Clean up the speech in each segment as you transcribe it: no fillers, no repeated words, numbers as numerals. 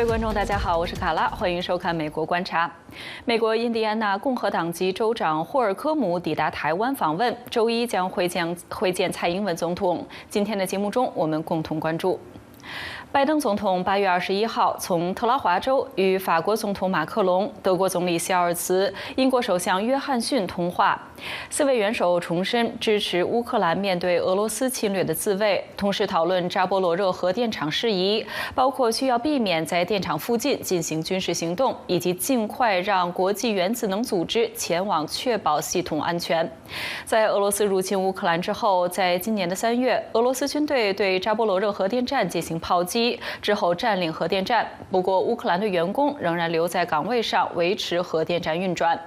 位观众，大家好，我是卡拉，欢迎收看《美国观察》。美国印第安纳共和党籍州长霍尔科姆抵达台湾访问，周一将会见蔡英文总统。今天的节目中，我们共同关注。拜登总统8月21号从特拉华州与法国总统马克龙、德国总理肖尔茨、英国首相约翰逊通话，四位元首重申支持乌克兰面对俄罗斯侵略的自卫，同时讨论扎波罗热核电厂事宜，包括需要避免在电厂附近进行军事行动，以及尽快让国际原子能组织前往确保系统安全。在俄罗斯入侵乌克兰之后，在今年的3月，俄罗斯军队对扎波罗热核电站进行炮击。之后占领核电站，不过乌克兰的员工仍然留在岗位上维持核电站运转。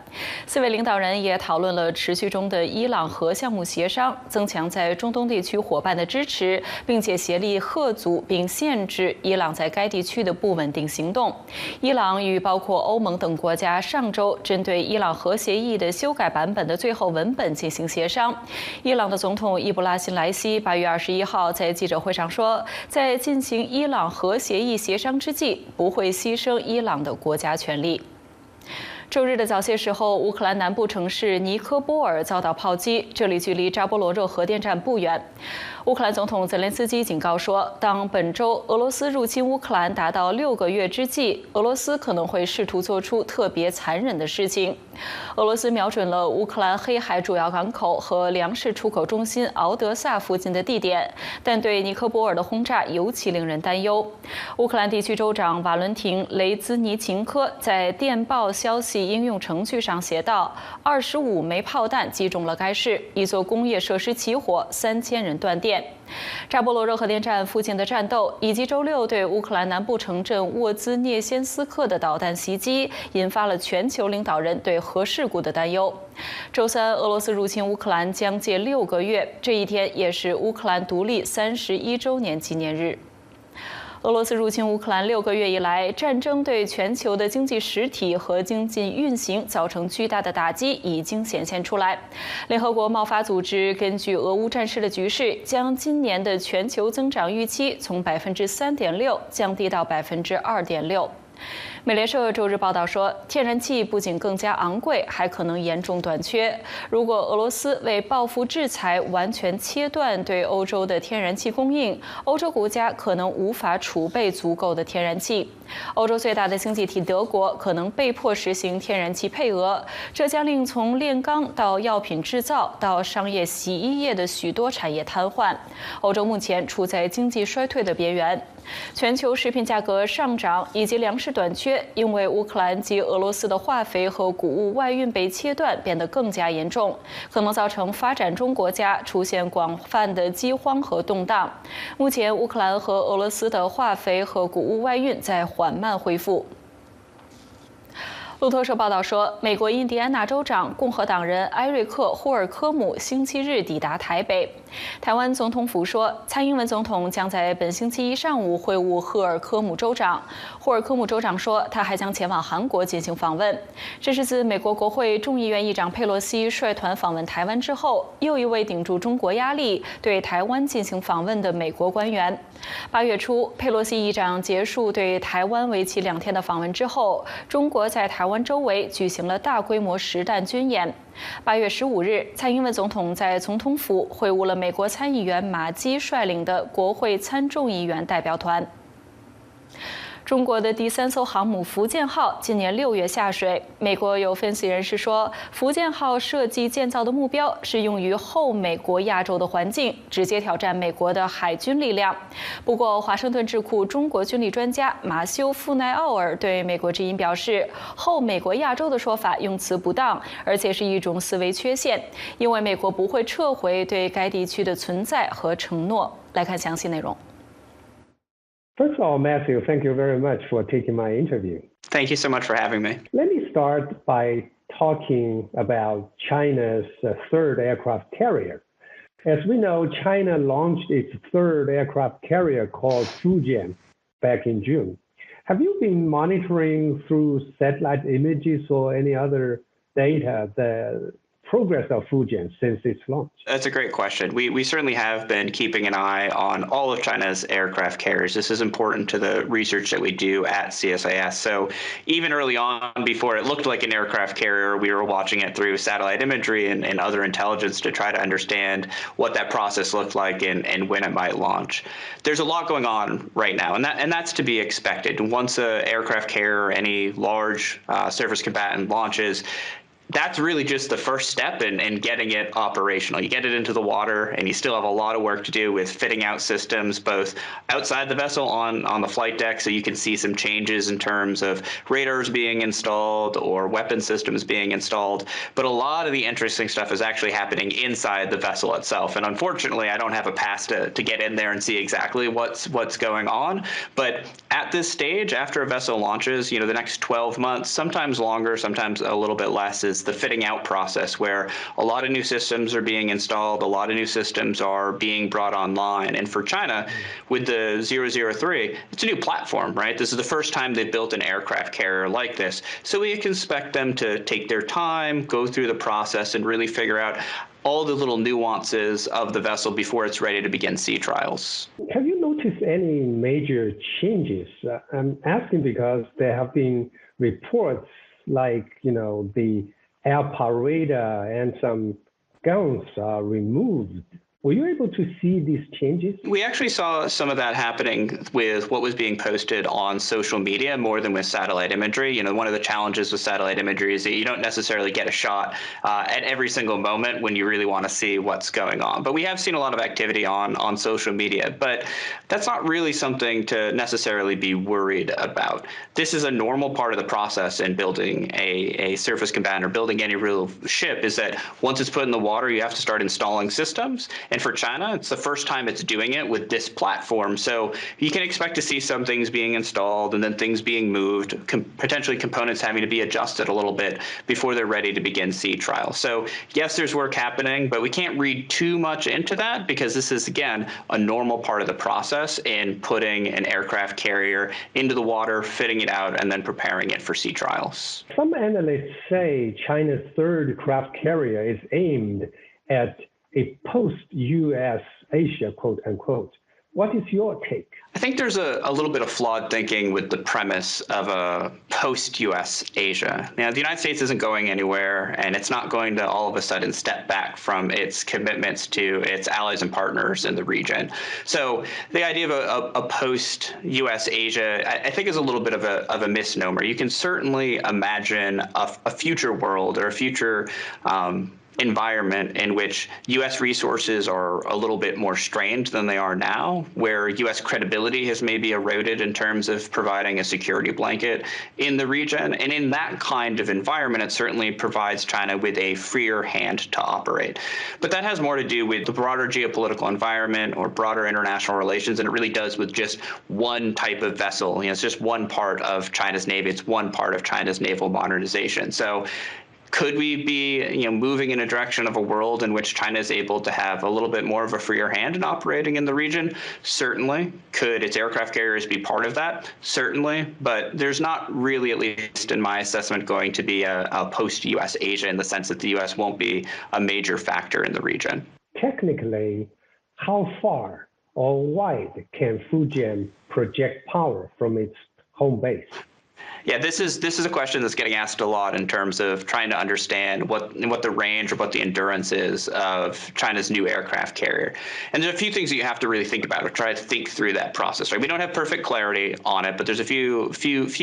四位领导人也讨论了持续中的伊朗核项目协商，增强在中东地区伙伴的支持，并且协力遏阻并限制伊朗在该地区的不稳定行动。伊朗与包括欧盟等国家上周针对伊朗核协议的修改版本的最后文本进行协商。伊朗的总统伊布拉辛莱西8月21号在记者会上说，在进行伊朗核协议协商之际，不会牺牲伊朗的国家权利。周日的早些时候，乌克兰南部城市尼科波尔遭到炮击，这里距离扎波罗热核电站不远。乌克兰总统泽连斯基警告说，当本周俄罗斯入侵乌克兰达到6个月之际，俄罗斯可能会试图做出特别残忍的事情。俄罗斯瞄准了乌克兰黑海主要港口和粮食出口中心敖德萨附近的地点，但对尼科波尔的轰炸尤其令人担忧。乌克兰地区州长瓦伦廷·雷兹尼琴科在电报消息应用程序上写道：25枚炮弹击中了该市，一座工业设施起火，3000人断电。扎波罗热核电站附近的战斗，以及周6对乌克兰南部城镇沃兹涅先斯克的导弹袭击，引发了全球领导人对核事故的担忧。周3，俄罗斯入侵乌克兰将届6个月，这一天也是乌克兰独立31周年纪念日。俄罗斯入侵乌克兰6个月以来，战争对全球的经济实体和经济运行造成巨大的打击已经显现出来。联合国贸发组织根据俄乌战事的局势，将今年的全球增长预期从3.6%降低到2.6%。美联社周日报道说，天然气不仅更加昂贵，还可能严重短缺。如果俄罗斯为报复制裁完全切断对欧洲的天然气供应，欧洲国家可能无法储备足够的天然气。欧洲最大的经济体德国可能被迫实行天然气配额，这将令从炼钢到药品制造到商业洗衣液的许多产业瘫痪。欧洲目前处在经济衰退的边缘。全球食品价格上涨以及粮食短缺，因为乌克兰及俄罗斯的化肥和谷物外运被切断，变得更加严重，可能造成发展中国家出现广泛的饥荒和动荡。目前，乌克兰和俄罗斯的化肥和谷物外运在缓慢恢复。路透社报道说，美国印第安纳州长共和党人埃瑞克·霍尔科姆星期日抵达台北。台湾总统府说，蔡英文总统将在本星期一上午会晤霍尔科姆州长。霍尔科姆州长说，他还将前往韩国进行访问。这是自美国国会众议院议长佩洛西率团访问台湾之后，又一位顶住中国压力对台湾进行访问的美国官员。8月初，佩洛西议长结束对台湾为期2天的访问之后，中国在台湾周围举行了大规模实弹军演。8月15日，蔡英文总统在总统府会晤了美国参议员马基率领的国会参众议员代表团。中国的第3艘航母福建号今年6月下水。美国有分析人士说，福建号设计建造的目标是用于后美国亚洲的环境，直接挑战美国的海军力量。不过，华盛顿智库中国军力专家马修·富奈奥尔对美国之音表示，后美国亚洲的说法用词不当，而且是一种思维缺陷，因为美国不会撤回对该地区的存在和承诺。来看详细内容。First of all, Matthew, thank you very much for taking my interview. Thank you so much for having me. Let me start by talking about China's third aircraft carrier. As we know, China launched its third aircraft carrier called Fujian back in June. Have you been monitoring through satellite images or any other data progress of Fujian since its launch? That's a great question. We certainly have been keeping an eye on all of China's aircraft carriers. This is important to the research that we do at CSIS. So even early on, before it looked like an aircraft carrier, we were watching it through satellite imagery and other intelligence to try to understand what that process looked like and when it might launch. There's a lot going on right now, and that's to be expected. Once an aircraft carrier or any large surface combatant launches, that's really just the first step in getting it operational. You get it into the water, and you still have a lot of work to do with fitting out systems, both outside the vessel on the flight deck, so you can see some changes in terms of radars being installed or weapon systems being installed. But a lot of the interesting stuff is actually happening inside the vessel itself. And unfortunately, I don't have a pass to get in there and see exactly what's going on. But at this stage, after a vessel launches, the next 12 months, sometimes longer, sometimes a little bit less, is the fitting out process, where a lot of new systems are being installed, a lot of new systems are being brought online. And for China, with the 003, it's a new platform, right? This is the first time they've built an aircraft carrier like this. So we can expect them to take their time, go through the process, and really figure out all the little nuances of the vessel before it's ready to begin sea trials. Have you noticed any major changes? I'm asking because there have been reports like, the apparatus and some guns are removed. Were you able to see these changes? We actually saw some of that happening with what was being posted on social media more than with satellite imagery. One of the challenges with satellite imagery is that you don't necessarily get a shot at every single moment when you really want to see what's going on. But we have seen a lot of activity on social media, but that's not really something to necessarily be worried about. This is a normal part of the process in building a surface combatant or building any real ship, is that once it's put in the water, you have to start installing systems. And for China, it's the first time it's doing it with this platform. So you can expect to see some things being installed and then things being moved, potentially components having to be adjusted a little bit before they're ready to begin sea trials. So yes, there's work happening, but we can't read too much into that, because this is, again, a normal part of the process in putting an aircraft carrier into the water, fitting it out, and then preparing it for sea trials. Some analysts say China's third craft carrier is aimed at a post-U.S. Asia, quote unquote. What is your take? I think there's a little bit of flawed thinking with the premise of a post-U.S. Asia. The United States isn't going anywhere, and it's not going to all of a sudden step back from its commitments to its allies and partners in the region. So the idea of a post-U.S. Asia, I think, is a little bit of a misnomer. You can certainly imagine a future world or a future environment in which U.S. resources are a little bit more strained than they are now, where U.S. credibility has maybe eroded in terms of providing a security blanket in the region. And in that kind of environment, it certainly provides China with a freer hand to operate. But that has more to do with the broader geopolitical environment or broader international relations than it really does with just one type of vessel. It's just one part of China's Navy. It's one part of China's naval modernization. So could we be moving in a direction of a world in which China is able to have a little bit more of a freer hand in operating in the region? Certainly. Could its aircraft carriers be part of that? Certainly. But there's not really, at least in my assessment, going to be a post-U.S. Asia in the sense that the U.S. won't be a major factor in the region. Technically, how far or wide can Fujian project power from its home base? Yeah, this is a question that's getting asked a lot in terms of trying to understand what the range or what the endurance is of China's new aircraft carrier. And there's a few things that you have to really think about or try to think through that process. Right? We don't have perfect clarity on it, but there's a few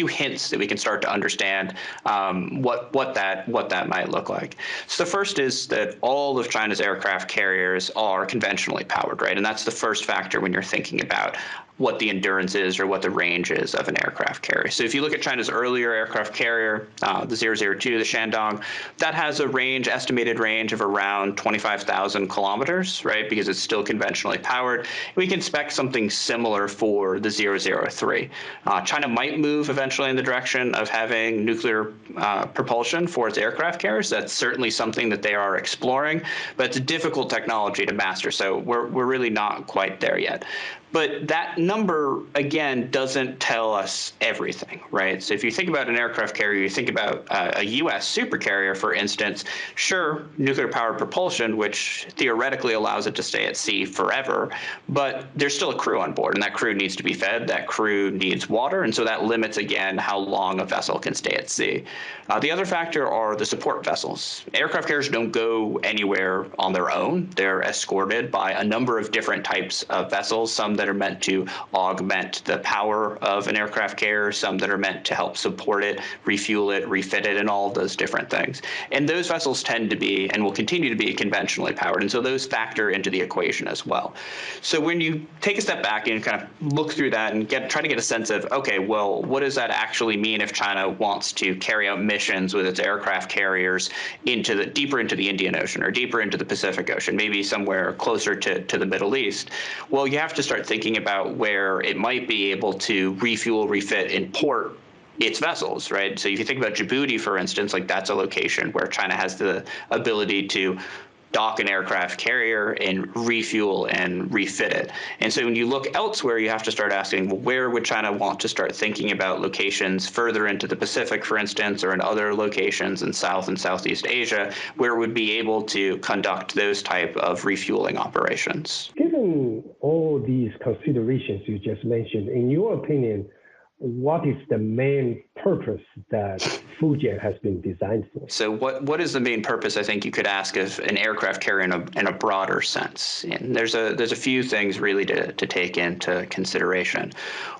hints that we can start to understand what that might look like. So the first is that all of China's aircraft carriers are conventionally powered, right? And that's the first factor when you're thinking about what the endurance is or what the range is of an aircraft carrier. So if you look at China's earlier aircraft carrier, the 002, the Shandong, that has a estimated range of around 25,000 kilometers, right? Because it's still conventionally powered. We can expect something similar for the 003. China might move eventually in the direction of having nuclear propulsion for its aircraft carriers. That's certainly something that they are exploring, but it's a difficult technology to master. So we're really not quite there yet. But that number, again, doesn't tell us everything, right? So if you think about an aircraft carrier, you think about a U.S. supercarrier, for instance, sure, nuclear-powered propulsion, which theoretically allows it to stay at sea forever, but there's still a crew on board, and that crew needs to be fed, that crew needs water, and so that limits, again, how long a vessel can stay at sea. The other factor are the support vessels. Aircraft carriers don't go anywhere on their own. They're escorted by a number of different types of vessels, some that are meant to augment the power of an aircraft carrier, some that are meant to help support it, refuel it, refit it, and all of those different things. And those vessels tend to be, and will continue to be, conventionally powered, and so those factor into the equation as well. So when you take a step back and kind of look through that and try to get a sense of, okay, well, what does that actually mean if China wants to carry out missions with its aircraft carriers deeper into the Indian Ocean or deeper into the Pacific Ocean, maybe somewhere closer to the Middle East? Well, you have to start thinking about where it might be able to refuel, refit, and port its vessels, right? So if you think about Djibouti, for instance, like that's a location where China has the ability to dock an aircraft carrier and refuel and refit it. And so when you look elsewhere, you have to start asking, well, where would China want to start thinking about locations further into the Pacific, for instance, or in other locations in South and Southeast Asia, where it would be able to conduct those type of refueling operations? Given all these considerations you just mentioned, in your opinion, what is the main purpose that Fujian has been designed for? So what is the main purpose, I think you could ask, of an aircraft carrier in a broader sense? And there's a few things really to take into consideration.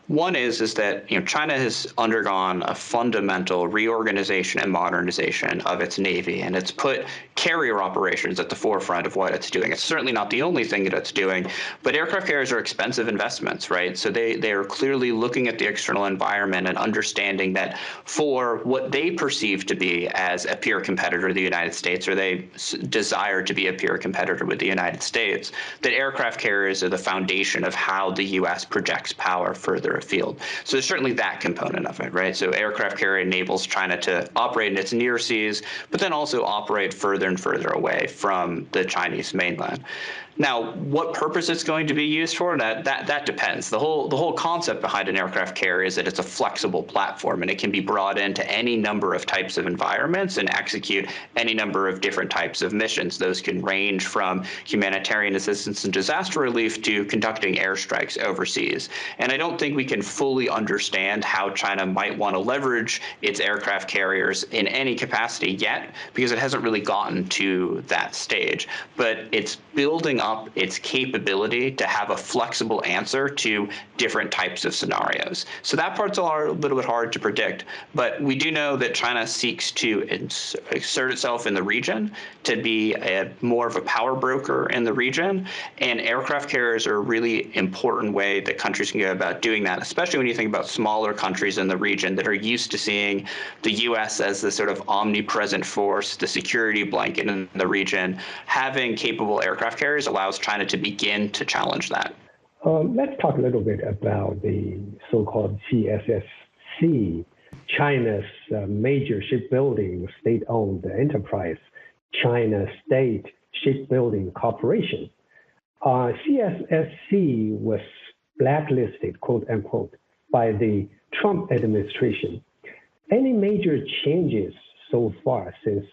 One is that China has undergone a fundamental reorganization and modernization of its Navy, and it's put carrier operations at the forefront of what it's doing. It's certainly not the only thing that it's doing, but aircraft carriers are expensive investments, right? So they are clearly looking at the external environment and understanding that for what they perceive to be as a peer competitor to the United States, or they desire to be a peer competitor with the United States, that aircraft carriers are the foundation of how the U.S. projects power further afield. So there's certainly that component of it, right? So aircraft carrier enables China to operate in its near seas, but then also operate further and further away from the Chinese mainland. Now, what purpose it's going to be used for, that depends. The whole concept behind an aircraft carrier is that it's a flexible platform, and it can be brought into any number of types of environments and execute any number of different types of missions. Those can range from humanitarian assistance and disaster relief to conducting airstrikes overseas. And I don't think we can fully understand how China might want to leverage its aircraft carriers in any capacity yet, because it hasn't really gotten to that stage. But it's building up its capability to have a flexible answer to different types of scenarios. So that part's a little bit hard to predict, but we do know that China seeks to assert itself in the region, to be more of a power broker in the region, and aircraft carriers are a really important way that countries can go about doing that, especially when you think about smaller countries in the region that are used to seeing the U.S. as the sort of omnipresent force, the security blanket in the region. Having capable aircraft carriers allows China to begin to challenge that. Let's talk a little bit about the so-called CSSC, China's major shipbuilding state-owned enterprise, China State Shipbuilding Corporation. CSSC was blacklisted, quote unquote, by the Trump administration. Any major changes so far since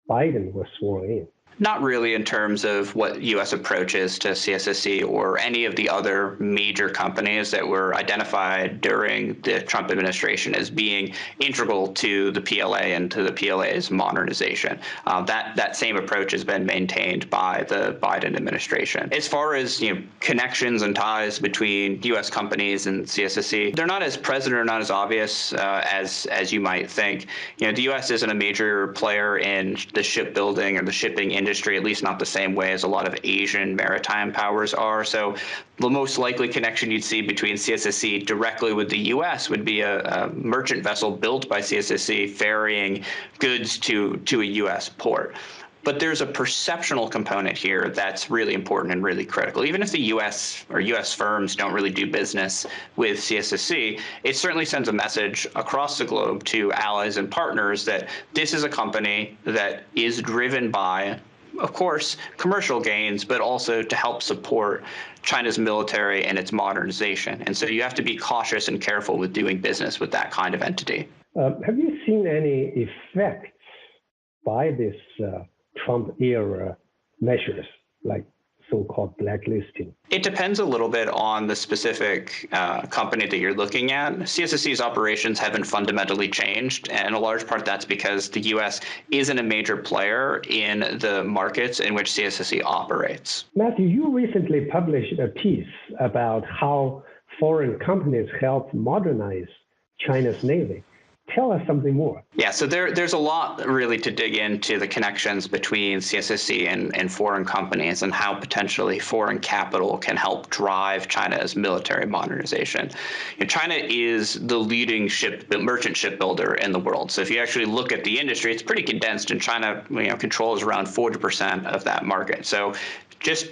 Biden was sworn in? Not really in terms of what U.S. approach is to CSSC or any of the other major companies that were identified during the Trump administration as being integral to the PLA and to the PLA's modernization. That same approach has been maintained by the Biden administration. As far as connections and ties between U.S. companies and CSSC, they're not as present or not as obvious as you might think. The U.S. isn't a major player in the shipbuilding or the shipping industry, at least not the same way as a lot of Asian maritime powers are. So the most likely connection you'd see between CSSC directly with the U.S. would be a merchant vessel built by CSSC ferrying goods to a U.S. port. But there's a perceptional component here that's really important and really critical. Even if the U.S. or U.S. firms don't really do business with CSSC, it certainly sends a message across the globe to allies and partners that this is a company that is driven by of course, commercial gains, but also to help support China's military and its modernization. And so you have to be cautious and careful with doing business with that kind of entity. Have you seen any effects by this Trump-era measures, like so-called blacklisting? It depends a little bit on the specific company that you're looking at. CSSC's operations haven't fundamentally changed, and a large part that's because the U.S. isn't a major player in the markets in which CSSC operates. Matthew, you recently published a piece about how foreign companies help modernize China's Navy. Tell us something more. Yeah, so there's a lot really to dig into the connections between CSSC and foreign companies and how potentially foreign capital can help drive China's military modernization. China is the leading merchant shipbuilder in the world. So if you actually look at the industry, it's pretty condensed, and China controls around 40% of that market. So just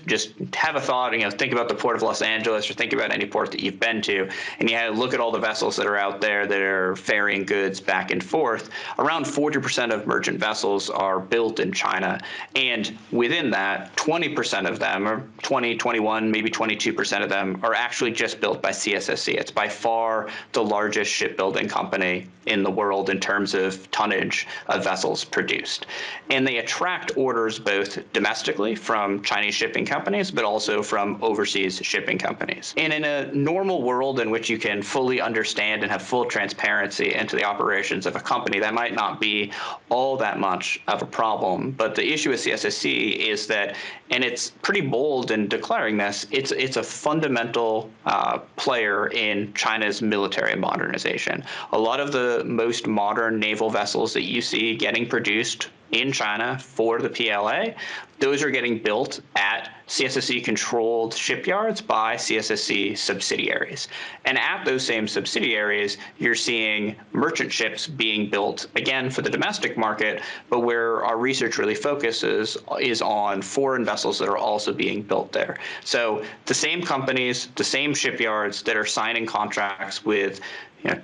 have a thought, think about the port of Los Angeles or think about any port that you've been to, and you look at all the vessels that are out there that are ferrying goods back and forth. Around 40% of merchant vessels are built in China, and within that, 20% of them, or 20, 21, maybe 22% of them are actually just built by CSSC. It's by far the largest shipbuilding company in the world in terms of tonnage of vessels produced. And they attract orders both domestically from Chinese shipping companies, but also from overseas shipping companies. And in a normal world in which you can fully understand and have full transparency into the operations of a company, that might not be all that much of a problem. But the issue with CSSC is that, and it's pretty bold in declaring this, it's a fundamental player in China's military modernization. A lot of the most modern naval vessels that you see getting produced in China for the PLA, those are getting built at CSSC-controlled shipyards by CSSC subsidiaries. And at those same subsidiaries, you're seeing merchant ships being built, again, for the domestic market, but where our research really focuses is on foreign vessels that are also being built there. So the same companies, the same shipyards that are signing contracts with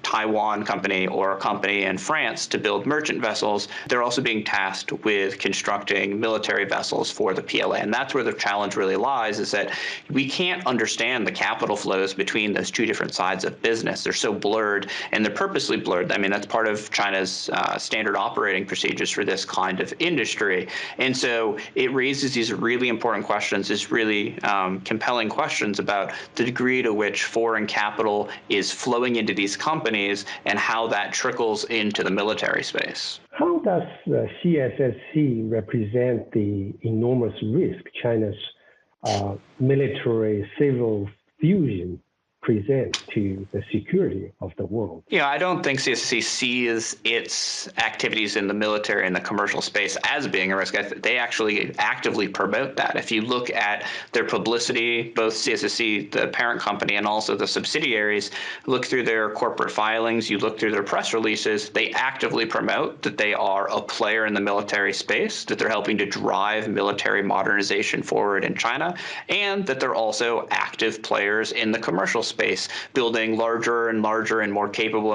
Taiwan company or a company in France to build merchant vessels, they're also being tasked with constructing military vessels for the PLA. And that's where the challenge really lies, is that we can't understand the capital flows between those two different sides of business. They're so blurred, and they're purposely blurred. I mean, that's part of China's standard operating procedures for this kind of industry. And so it raises these really important questions, these really compelling questions about the degree to which foreign capital is flowing into these companies and how that trickles into the military space. How does the CSSC represent the enormous risk China's military-civil fusion present to the security of the world? I don't think CSSC sees its activities in the military and the commercial space as being a risk. They actually actively promote that. If you look at their publicity, both CSSC, the parent company, and also the subsidiaries, look through their corporate filings, you look through their press releases, they actively promote that they are a player in the military space, that they're helping to drive military modernization forward in China, and that they're also active players in the commercial space, building larger and larger and more capable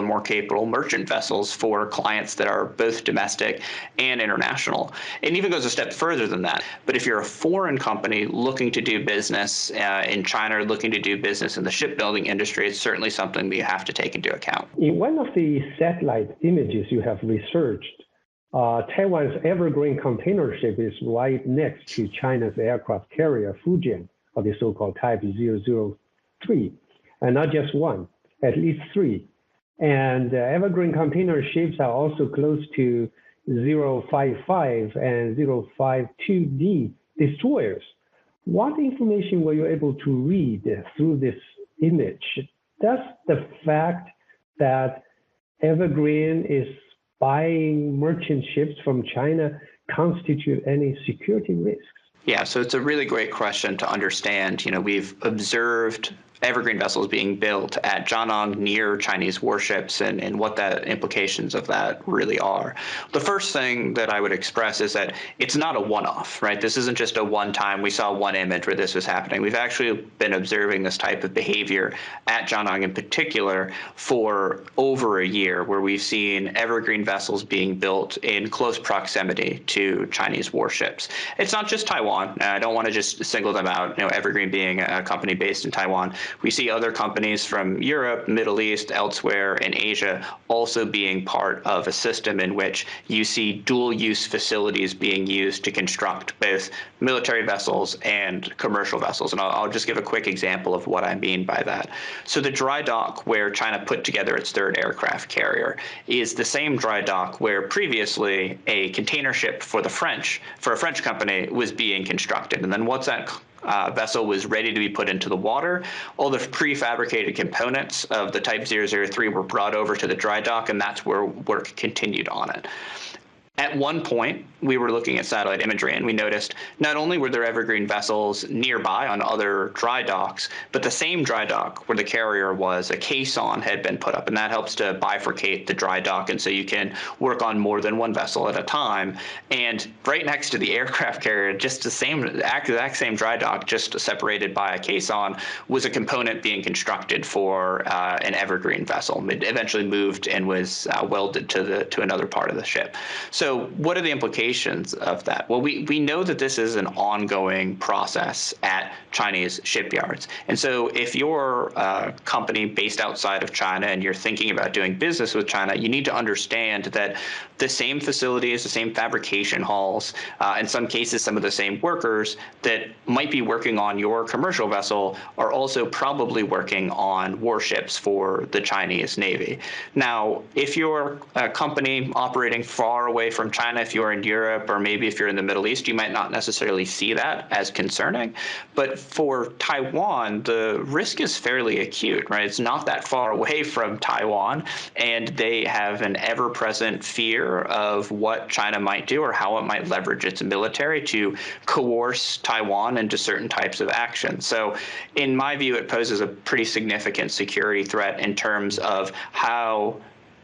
merchant vessels for clients that are both domestic and international. It even goes a step further than that. But if you're a foreign company looking to do business in China or looking to do business in the shipbuilding industry, it's certainly something that you have to take into account. In one of the satellite images you have researched, Taiwan's Evergreen container ship is right next to China's aircraft carrier Fujian, or the so-called Type 003. And not just one, at least three. And Evergreen container ships are also close to 055 and 052D destroyers. What information were you able to read through this image? Does the fact that Evergreen is buying merchant ships from China constitute any security risks? Yeah, so it's a really great question to understand. We've observed evergreen vessels being built at Jiangnan near Chinese warships and what the implications of that really are. The first thing that I would express is that it's not a one-off, right? This isn't just a one-time, we saw one image where this was happening. We've actually been observing this type of behavior at Jiangnan in particular for over a year, where we've seen evergreen vessels being built in close proximity to Chinese warships. It's not just Taiwan. I don't want to just single them out, Evergreen being a company based in Taiwan. We see other companies from Europe, Middle East, elsewhere in Asia also being part of a system in which you see dual-use facilities being used to construct both military vessels and commercial vessels. And I'll just give a quick example of what I mean by that. So the dry dock where China put together its third aircraft carrier is the same dry dock where previously a container ship for a French company was being constructed. And then once that vessel was ready to be put into the water, all the prefabricated components of the Type 003 were brought over to the dry dock, and that's where work continued on it. At one point, we were looking at satellite imagery, and we noticed not only were there evergreen vessels nearby on other dry docks, but the same dry dock where the carrier was, a caisson had been put up, and that helps to bifurcate the dry dock, and so you can work on more than one vessel at a time. And right next to the aircraft carrier, just the exact same dry dock, just separated by a caisson, was a component being constructed for an evergreen vessel. It eventually moved and was welded to another part of the ship. So what are the implications of that? Well, we know that this is an ongoing process at Chinese shipyards. And so if you're a company based outside of China and you're thinking about doing business with China, you need to understand that the same facilities, the same fabrication halls, in some cases, some of the same workers that might be working on your commercial vessel are also probably working on warships for the Chinese Navy. Now, if you're a company operating far away from China, if you're in Europe, or maybe if you're in the Middle East, you might not necessarily see that as concerning. But for Taiwan, the risk is fairly acute, right? It's not that far away from Taiwan, and they have an ever-present fear of what China might do or how it might leverage its military to coerce Taiwan into certain types of action. So in my view, it poses a pretty significant security threat in terms of how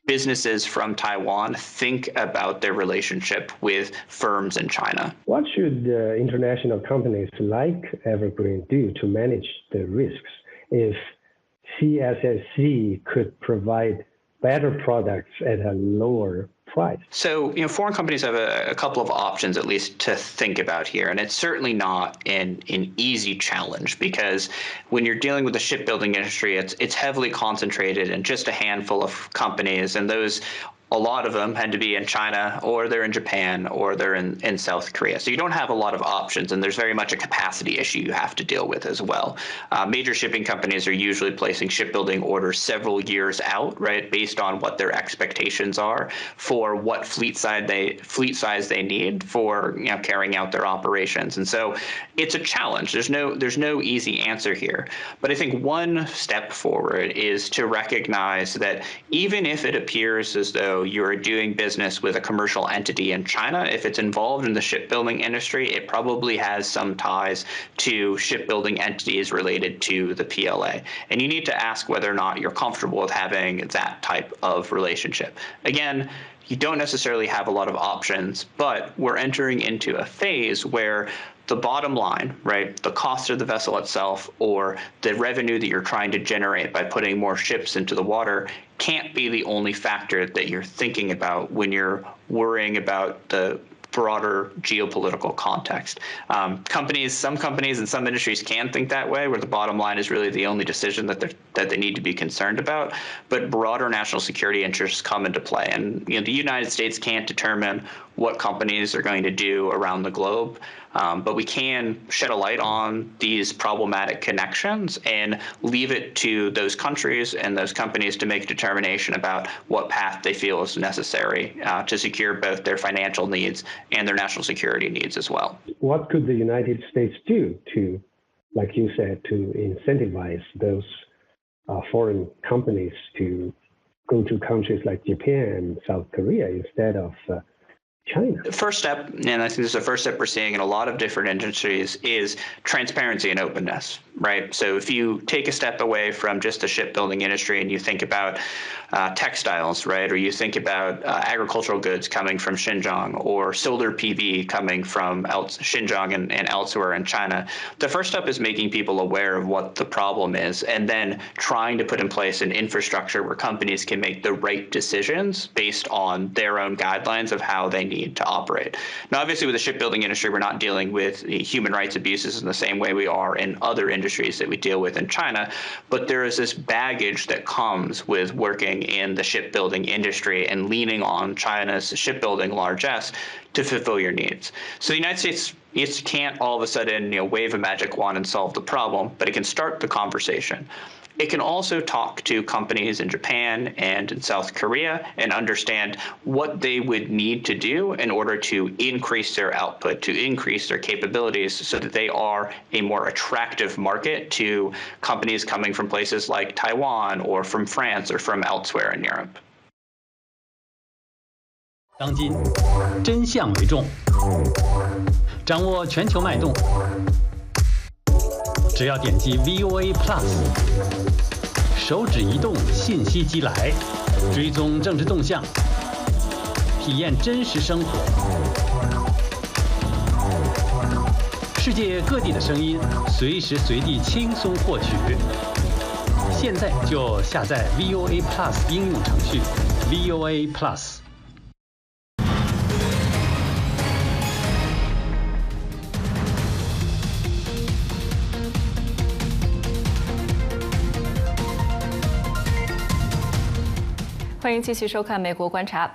businesses from Taiwan think about their relationship with firms in China. What should international companies like Evergreen do to manage the risks if CSSC could provide better products at a lower price? So, foreign companies have a couple of options, at least, to think about here. And it's certainly not an easy challenge, because when you're dealing with the shipbuilding industry, it's heavily concentrated in just a handful of companies, and a lot of them had to be in China, or they're in Japan, or they're in South Korea. So you don't have a lot of options, and there's very much a capacity issue you have to deal with as well. Major shipping companies are usually placing shipbuilding orders several years out, right, based on what their expectations are for what fleet size they need for carrying out their operations. And so it's a challenge. There's no easy answer here. But I think one step forward is to recognize that even if it appears as though you're doing business with a commercial entity in China, if it's involved in the shipbuilding industry, it probably has some ties to shipbuilding entities related to the PLA. And you need to ask whether or not you're comfortable with having that type of relationship. Again, you don't necessarily have a lot of options, but we're entering into a phase where the bottom line, right, the cost of the vessel itself or the revenue that you're trying to generate by putting more ships into the water can't be the only factor that you're thinking about when you're worrying about the broader geopolitical context. Some companies and some industries can think that way, where the bottom line is really the only decision that they need to be concerned about. But broader national security interests come into play, and the United States can't determine what companies are going to do around the globe. But we can shed a light on these problematic connections and leave it to those countries and those companies to make a determination about what path they feel is necessary to secure both their financial needs and their national security needs as well. What could the United States do to, like you said, to incentivize those foreign companies to go to countries like Japan and South Korea instead of China? The first step, and I think this is the first step we're seeing in a lot of different industries, is transparency and openness, right? So if you take a step away from just the shipbuilding industry and you think about textiles, right, or you think about agricultural goods coming from Xinjiang or solar PV coming from Xinjiang and elsewhere in China, the first step is making people aware of what the problem is and then trying to put in place an infrastructure where companies can make the right decisions based on their own guidelines of how they need to operate. Now, obviously, with the shipbuilding industry, we're not dealing with human rights abuses in the same way we are in other industries that we deal with in China, but there is this baggage that comes with working in the shipbuilding industry and leaning on China's shipbuilding largesse to fulfill your needs. So the United States can't all of a sudden wave a magic wand and solve the problem, but it can start the conversation. It can also talk to companies in Japan and in South Korea and understand what they would need to do in order to increase their output, to increase their capabilities so that they are a more attractive market to companies coming from places like Taiwan or from France or from elsewhere in Europe. 当今，真相为重，掌握全球脉动。只要点击 VOA Plus， 手指移动，信息即来，追踪政治动向，体验真实生活。世界各地的声音，随时随地轻松获取。现在就下载 VOA Plus 应用程序 VOA Plus。欢迎继续收看《美国观察》。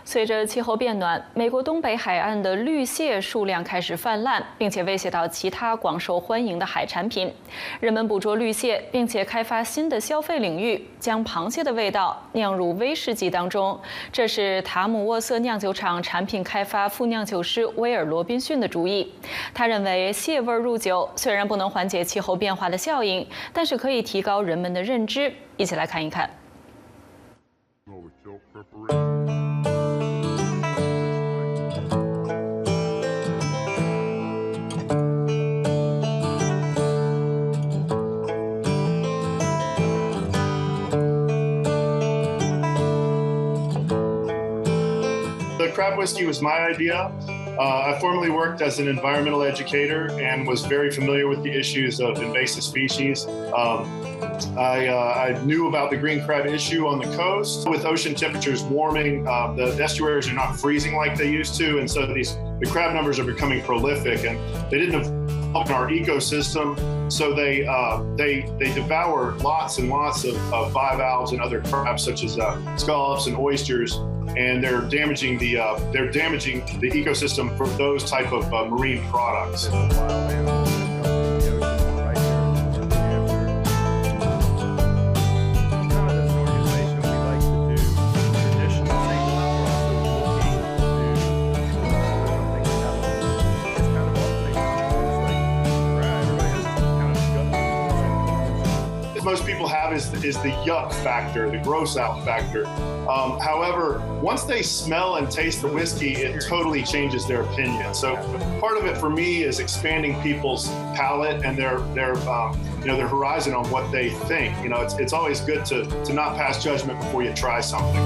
随着气候变暖，美国东北海岸的绿蟹数量开始泛滥，并且威胁到其他广受欢迎的海产品。人们捕捉绿蟹，并且开发新的消费领域，将螃蟹的味道酿入威士忌当中。这是塔姆沃瑟酿酒厂产品开发副酿酒师威尔·罗宾逊的主意。他认为，蟹味入酒虽然不能缓解气候变化的效应，但是可以提高人们的认知。一起来看一看。The crab whiskey was my idea. I formerly worked as an environmental educator and was very familiar with the issues of invasive species. I knew about the green crab issue on the coast. With ocean temperatures warming, the estuaries are not freezing like they used to, and so the crab numbers are becoming prolific, and they didn't evolve in our ecosystem, so they devour lots and lots of bivalves and other crabs such as scallops and oysters, and they're damaging the ecosystem for those type of marine products. Most people have is the yuck factor, the gross out factor. However, once they smell and taste the whiskey, it totally changes their opinion. So part of it for me is expanding people's palate and their horizon on what they think. It's always good to not pass judgment before you try something.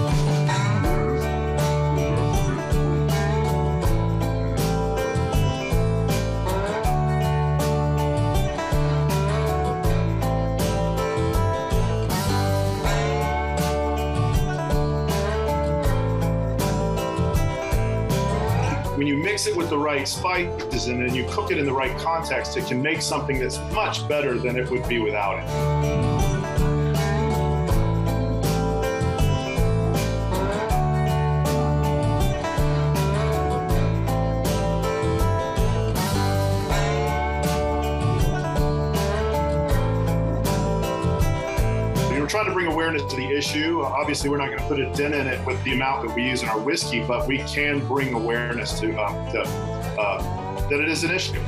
When you mix it with the right spices and then you cook it in the right context, it can make something that's much better than it would be without it. We're trying to bring awareness to the issue. Obviously, we're not going to put a dent in it with the amount that we use in our whiskey, but we can bring awareness to that it is an issue.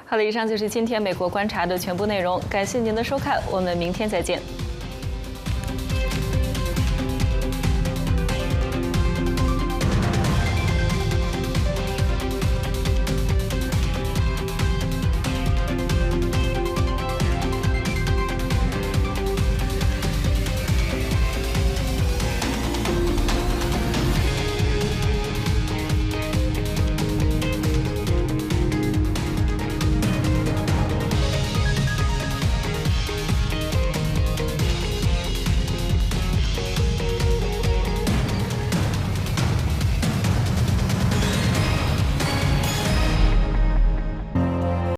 好了，以上就是今天美国观察的全部内容，感谢您的收看，我们明天再见。